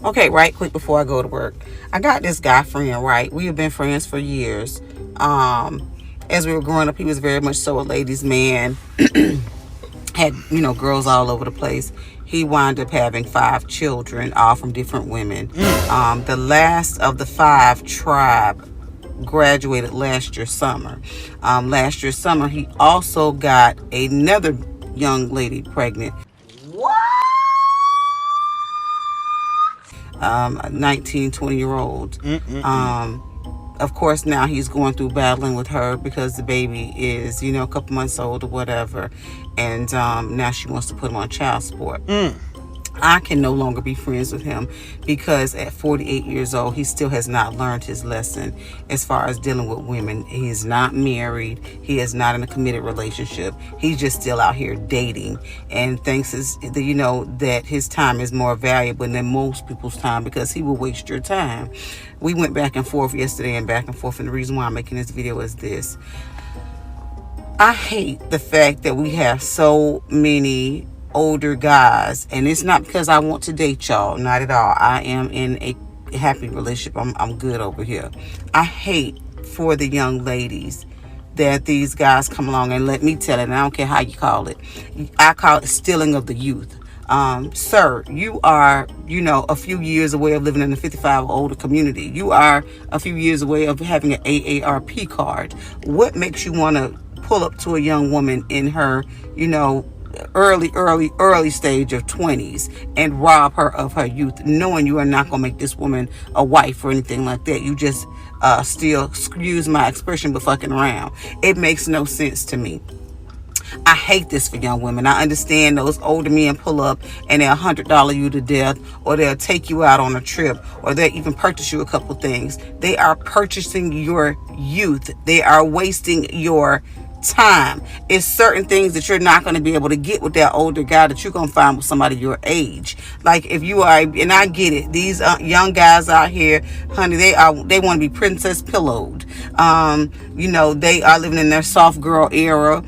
Okay, right quick before I go to work. I got this guy friend, right? We have been friends for years. As we were growing up, he was very much so a ladies' man. Had, girls all over the place. He wound up having 5 children, all from different women. The last of the 5 tribe graduated last year summer. Last year summer, he also got another young lady pregnant. What? 19, 20-year-old. Of course, now he's going through battling with her because the baby is, a couple months old or whatever. And now she wants to put him on child support. I can no longer be friends with him because at 48 years old, he still has not learned his lesson as far as dealing with women. He is not married. He is not in a committed relationship. He's just still out here dating and thinks that his time is more valuable than most people's time because he will waste your time. We went back and forth yesterday and back and forth, and the reason why I'm making this video is this. I hate the fact that we have so many older guys, and it's not because I want to date y'all, not at all. I am in a happy relationship. I'm good over here. I hate for the young ladies that these guys come along, and let me tell it, and I don't care how you call it. I call it stealing of the youth. Sir, you are, a few years away of living in the 55 or older community. You are a few years away of having an AARP card. What makes you want to pull up to a young woman in her, early stage of 20s and rob her of her youth, knowing you are not going to make this woman a wife or anything like that? You just still, excuse my expression, but fucking around. It makes no sense to me. I hate this for young women. I understand those older men pull up and they'll $100 you to death, or they'll take you out on a trip, or they'll even purchase you a couple things. They are purchasing your youth. They are wasting your time. It's certain things that you're not going to be able to get with that older guy that you're going to find with somebody your age. Like if you are, and I get it, these young guys out here, honey, they want to be princess pillowed. They are living in their soft girl era.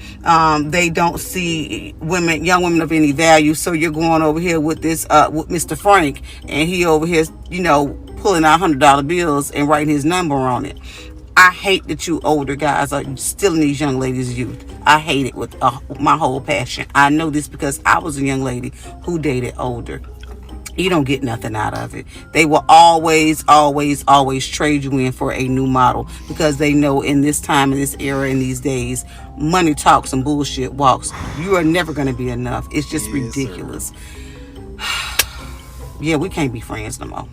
They don't see young women of any value. So you're going over here with this, with Mr. Frank, and he over here, pulling out $100 bills and writing his number on it. I hate that you older guys are stealing these young ladies' youth. I hate it with my whole passion. I know this because I was a young lady who dated older. You don't get nothing out of it. They will always trade you in for a new model because they know in this time, in this era, in these days, money talks and bullshit walks. You are never going to be enough. It's just ridiculous. Yeah, we can't be friends no more.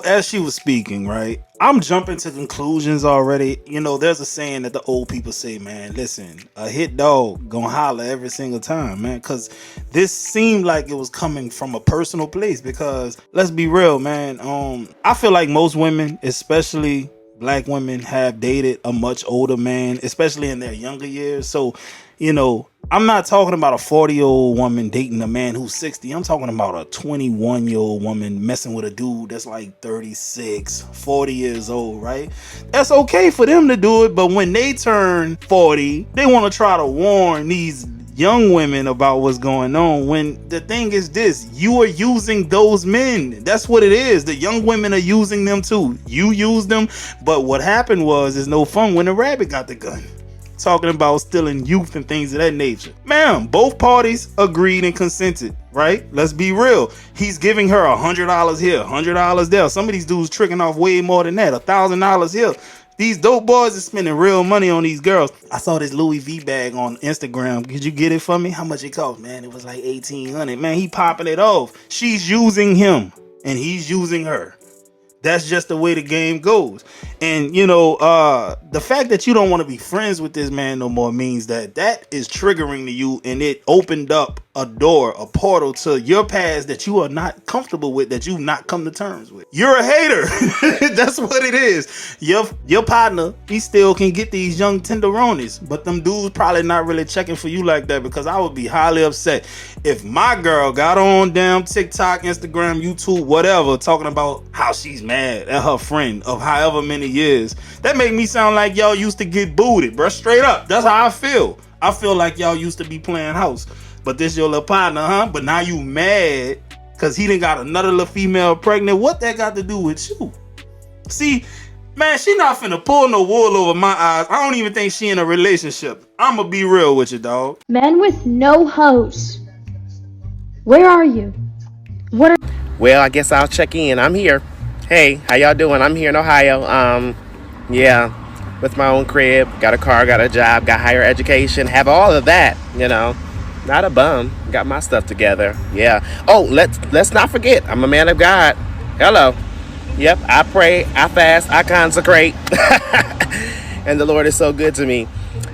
As she was speaking, right, I'm jumping to conclusions already. There's a saying that the old people say, man, listen, a hit dog gonna holler every single time, man, because this seemed like it was coming from a personal place. Because let's be real, man, I feel like most women, especially black women, have dated a much older man, especially in their younger years. So I'm not talking about a 40-year-old woman dating a man who's 60. I'm talking about a 21-year-old woman messing with a dude that's like 36, 40 years old, right? That's okay for them to do it, but when they turn 40, they want to try to warn these young women about what's going on, when the thing is this: you are using those men. That's what it is. The young women are using them too. You use them, but what happened was, it's no fun when the rabbit got the gun. Talking about stealing youth and things of that nature. Ma'am, both parties agreed and consented, right? Let's be real. He's giving her $100 here, $100 there. Some of these dudes tricking off way more than that, $1,000 here. These dope boys are spending real money on these girls. I saw this Louis V bag on Instagram. Could you get it for me? How much it cost? Man, it was like $1,800. Man, he popping it off. She's using him and he's using her. That's just the way the game goes. And the fact that you don't want to be friends with this man no more means that is triggering to you, and it opened up a door, a portal to your past that you are not comfortable with, that you've not come to terms with. You're a hater. That's what it is. Your partner, he still can get these young tenderonis, but them dudes probably not really checking for you like that, because I would be highly upset if my girl got on damn TikTok, Instagram, YouTube, whatever, talking about how she's mad at her friend of however many years. That make me sound like y'all used to get booted, bro. Straight up. That's how I feel. I feel like y'all used to be playing house. But this your little partner, huh? But now you mad because he done got another little female pregnant. What that got to do with you? See, man, she not finna pull no wool over my eyes. I don't even think she in a relationship. I'ma be real with you, dog. Men with no hose. Where are you? Well, I guess I'll check in. I'm here. Hey, how y'all doing? I'm here in Ohio. Yeah, with my own crib, got a car, got a job, got higher education, have all of that, Not a bum. Got my stuff together. Yeah. Oh, let's not forget, I'm a man of God. Hello. Yep, I pray, I fast, I consecrate. And the Lord is so good to me.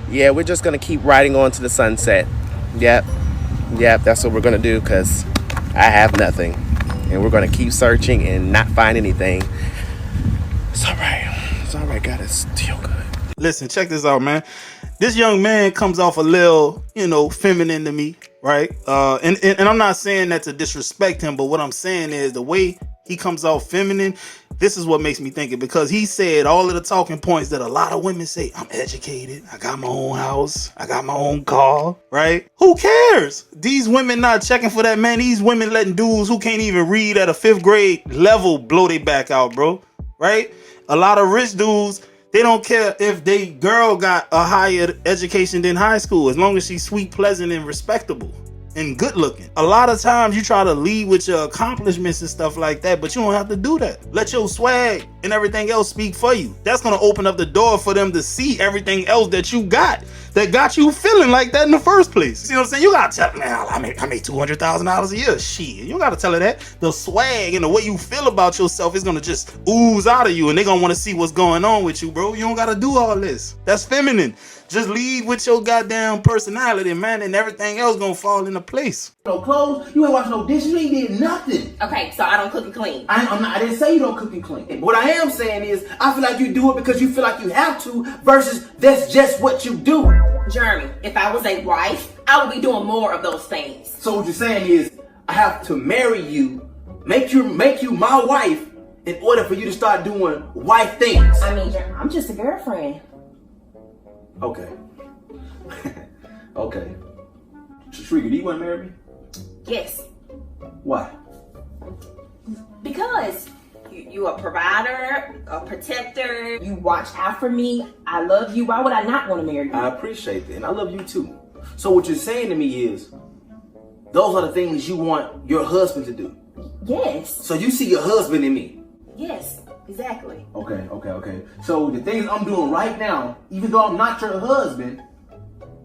Yeah, we're just going to keep riding on to the sunset. Yep, that's what we're going to do, because I have nothing. And we're going to keep searching and not find anything. It's all right. God is still good. Listen, check this out, man. This young man comes off a little, feminine to me, right? And I'm not saying that to disrespect him, but what I'm saying is the way he comes off feminine, this is what makes me think it, because he said all of the talking points that a lot of women say. I'm educated. I got my own house. I got my own car, right? Who cares? These women not checking for that, man. These women letting dudes who can't even read at a 5th grade level blow their back out, bro, right? A lot of rich dudes, they don't care if they girl got a higher education than high school, as long as she's sweet, pleasant, and respectable and good looking. A lot of times you try to lead with your accomplishments and stuff like that, but you don't have to do that. Let your swag and everything else speak for you. That's gonna open up the door for them to see everything else that you got that got you feeling like that in the first place. You see what I'm saying? You gotta tell them, man, I make $200,000 a year. Shit, you gotta tell her that. The swag and the way you feel about yourself is gonna just ooze out of you, and they're gonna wanna see what's going on with you, bro. You don't gotta do all this. That's feminine. Just lead with your goddamn personality, man, and everything else gonna fall into place. No clothes, you ain't washing no dishes, you ain't did nothing. Okay, so I don't cook and clean. I didn't say you don't cook and clean. But what I am saying is, I feel like you do it because you feel like you have to, versus that's just what you do. Jeremy, if I was a wife, I would be doing more of those things. So what you're saying is, I have to marry you, make you my wife, in order for you to start doing wife things. I mean, I'm just a girlfriend. Okay. Okay. Shrika, do you want to marry me? Yes. Why? Because you a provider, a protector, you watch out for me, I love you. Why would I not want to marry you? I appreciate that, and I love you too. So what you're saying to me is, those are the things you want your husband to do. Yes. So you see your husband in me. Yes, exactly. Okay. So the things I'm doing right now, even though I'm not your husband,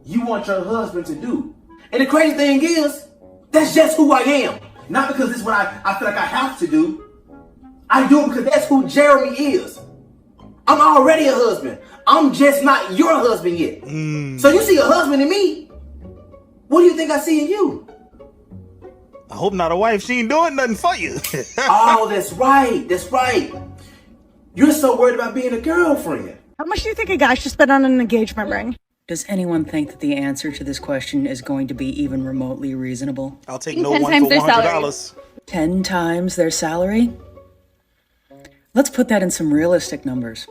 you want your husband to do. And the crazy thing is, that's just who I am. Not because this is what I feel like I have to do. I do it because that's who Jeremy is. I'm already a husband. I'm just not your husband yet. So you see a husband in me. What do you think I see in you? I hope not a wife. She ain't doing nothing for you. Oh, that's right. You're so worried about being a girlfriend. How much do you think a guy should spend on an engagement ring? Does anyone think that the answer to this question is going to be even remotely reasonable? I'll take no one for $100. 10 times their salary? Let's put that in some realistic numbers.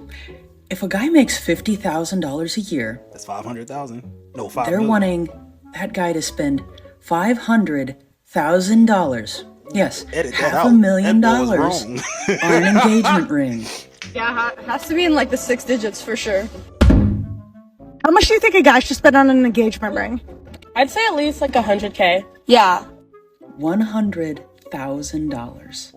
If a guy makes $50,000 a year, that's $500,000. No, $5 they're million. wanting that guy to spend $500,000. Yes, $500,000 on an engagement ring. Yeah, it has to be in like the 6 digits for sure. How much do you think a guy should spend on an engagement ring? I'd say at least like $100K. Yeah. $100,000.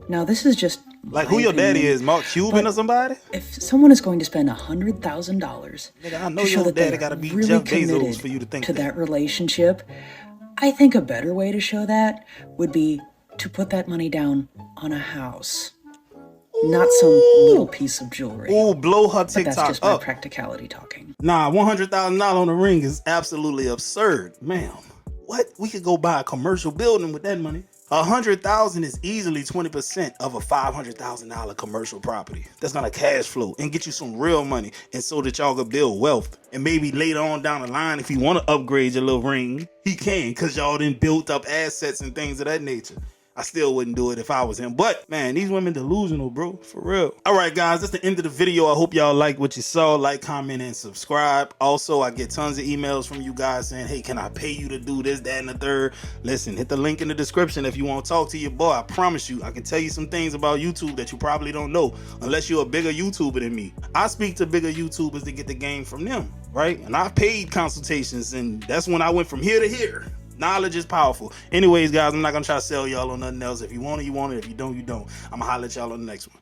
Now this is just like who your daddy is, Mark Cuban or somebody? If someone is going to spend $100,000 I know to show your that daddy they're gotta be really Jeff Bezos committed for you to think to that relationship, I think a better way to show that would be to put that money down on a house. Not some little piece of jewelry. Ooh, blow her TikTok that's just my up. practicality talking. Nah, $100,000 on the ring is absolutely absurd, ma'am. What? We could go buy a commercial building with that money. $100,000 is easily 20% of a $500,000 commercial property. That's not a cash flow and get you some real money, and so that y'all could build wealth. And maybe later on down the line, if you want to upgrade your little ring, he can, because y'all done built up assets and things of that nature. I still wouldn't do it if I was him. But man, these women delusional, bro, for real. All right, guys, that's the end of the video. I hope y'all like what you saw. Like, comment, and subscribe. Also, I get tons of emails from you guys saying, hey, can I pay you to do this, that, and the third? Listen, hit the link in the description if you want to talk to your boy. I promise you, I can tell you some things about YouTube that you probably don't know unless you're a bigger YouTuber than me. I speak to bigger YouTubers to get the game from them, right? And I've paid consultations, and that's when I went from here to here. Knowledge is powerful. Anyways, guys, I'm not gonna try to sell y'all on nothing else. If you want it, you want it. If you don't, you don't. I'm gonna holler at y'all on the next one.